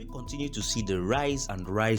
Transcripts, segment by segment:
we continue to see the rise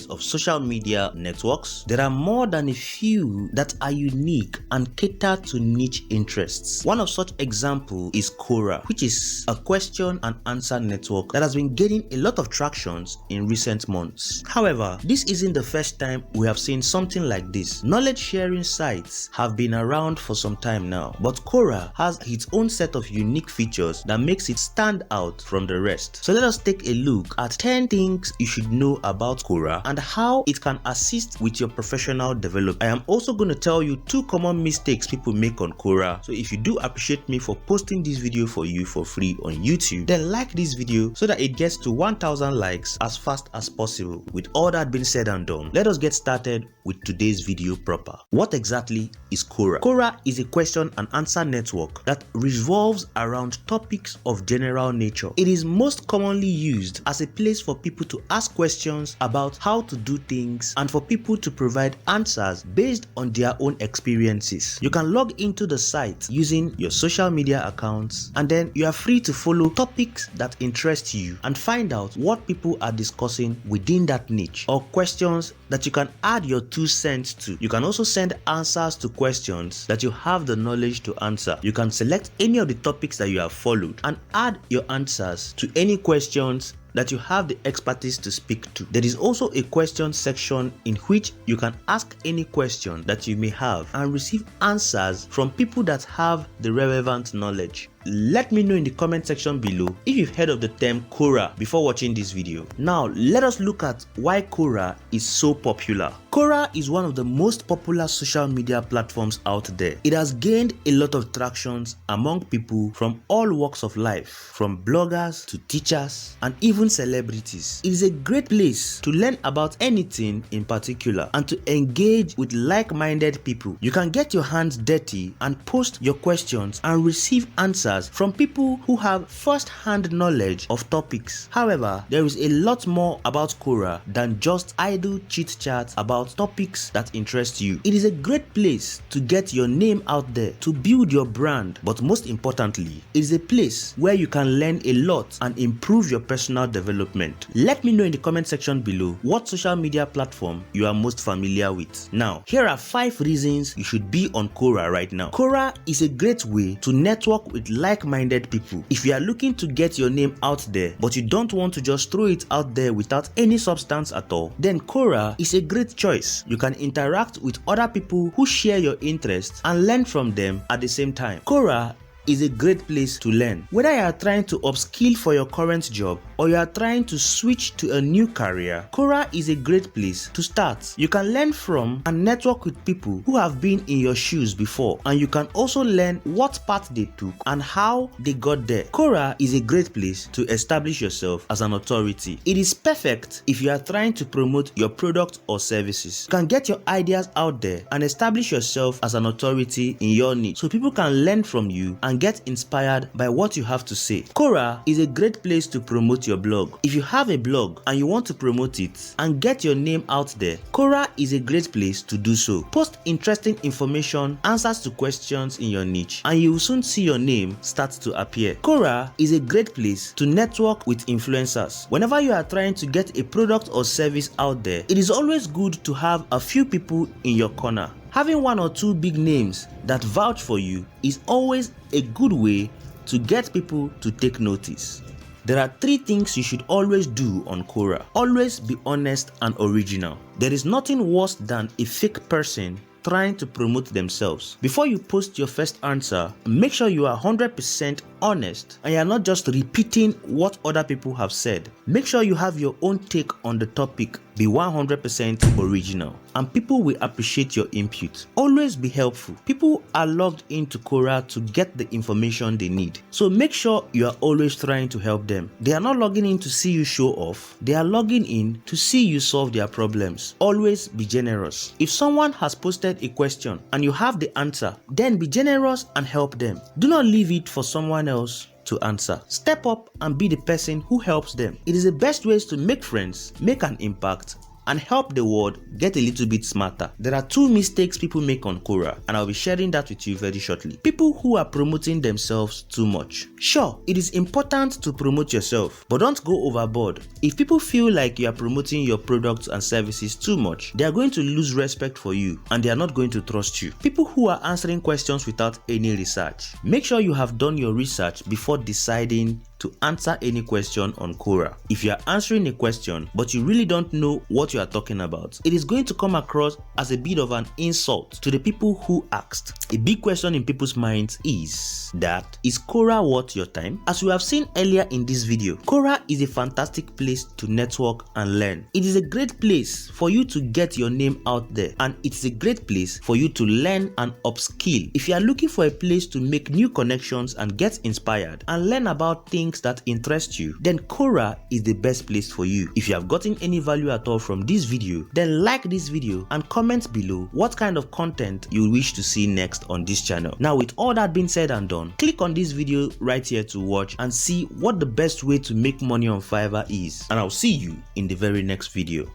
of social media networks, there are more than a few that are unique and cater to niche interests. One of such examples is Quora, which is a question and answer network that has been gaining a lot of tractions in recent months. However, this isn't the first time we have seen something like this. Knowledge sharing sites have been around for some time now, but Quora has its own set of unique features that makes it stand out from the rest. So let us take a look at 10 things you should know about Quora and how it can assist with your professional development. I am also going to tell you 2 common mistakes people make on Quora. So if you do appreciate me for posting this video for you for free on YouTube, then like this video so that it gets to 1000 likes as fast as possible. With all that being said and done, let us get started with today's video proper. What exactly is Quora? Quora is a question and answer network that revolves around topics of general nature. It is most commonly used as a place for people to ask questions about how to do things and for people to provide answers based on their own experiences. You can log into the site using your social media accounts, and then you are free to follow topics that interest you and find out what people are discussing within that niche, or questions that you can add your 2 cents to. You can also send answers to questions that you have the knowledge to answer. You can select any of the topics that you have followed and add your answers to any questions that you have the expertise to speak to. There is also a question section in which you can ask any question that you may have and receive answers from people that have the relevant knowledge. Let me know in the comment section below if you've heard of the term Quora before watching this video. Now let us look at why Quora is so popular. Quora is one of the most popular social media platforms out there. It has gained a lot of tractions among people from all walks of life, from bloggers to teachers and even celebrities. It is a great place to learn about anything in particular and to engage with like-minded people. You can get your hands dirty and post your questions and receive answers from people who have first-hand knowledge of topics. However, there is a lot more about Quora than just idle chit-chat about topics that interest you. It is a great place to get your name out there, to build your brand, but most importantly, it is a place where you can learn a lot and improve your personal development. Let me know in the comment section below what social media platform you are most familiar with. Now, here are 5 reasons you should be on Quora right now. Quora is a great way to network with like-minded people. If you are looking to get your name out there, but you don't want to just throw it out there without any substance at all, then Quora is a great choice. You can interact with other people who share your interests and learn from them at the same time. Quora is a great place to learn. Whether you are trying to upskill for your current job or you are trying to switch to a new career, Quora is a great place to start. You can learn from and network with people who have been in your shoes before, and you can also learn what path they took and how they got there. Quora is a great place to establish yourself as an authority. It is perfect if you are trying to promote your product or services. You can get your ideas out there and establish yourself as an authority in your niche so people can learn from you and get inspired by what you have to say. Quora is a great place to promote your blog. If you have a blog and you want to promote it and get your name out there, Quora is a great place to do so. Post interesting information, answers to questions in your niche, and you will soon see your name start to appear. Quora is a great place to network with influencers. Whenever you are trying to get a product or service out there, it is always good to have a few people in your corner. Having 1 or 2 big names that vouch for you is always a good way to get people to take notice. There are 3 things you should always do on Quora. Always be honest and original. There is nothing worse than a fake person trying to promote themselves. Before you post your first answer, make sure you are 100% honest and you are not just repeating what other people have said. Make sure you have your own take on the topic. Be 100% original, and people will appreciate your input. Always be helpful. People are logged into Quora to get the information they need, so make sure you are always trying to help them. They are not logging in to see you show off. They are logging in to see you solve their problems. Always be generous. If someone has posted a question and you have the answer, then be generous and help them. Do not leave it for someone else to answer. Step up and be the person who helps them. It is the best ways to make friends, make an impact, and help the world get a little bit smarter. There are 2 mistakes people make on Quora, and I'll be sharing that with you very shortly. People who are promoting themselves too much. Sure, it is important to promote yourself, but don't go overboard. If people feel like you are promoting your products and services too much, they are going to lose respect for you and they are not going to trust you. People who are answering questions without any research. Make sure you have done your research before deciding to answer any question on Quora. If you are answering a question but you really don't know what you are talking about, it is going to come across as a bit of an insult to the people who asked. A big question in people's minds is that, is Quora worth your time? As we have seen earlier in this video, Quora is a fantastic place to network and learn. It is a great place for you to get your name out there, and it's a great place for you to learn and upskill. If you are looking for a place to make new connections and get inspired and learn about things that interest you, then Quora is the best place for you. If you have gotten any value at all from this video, then like this video and comment below what kind of content you wish to see next on this channel. Now, with all that being said and done, click on this video right here to watch and see what the best way to make money on Fiverr is, and I'll see you in the very next video.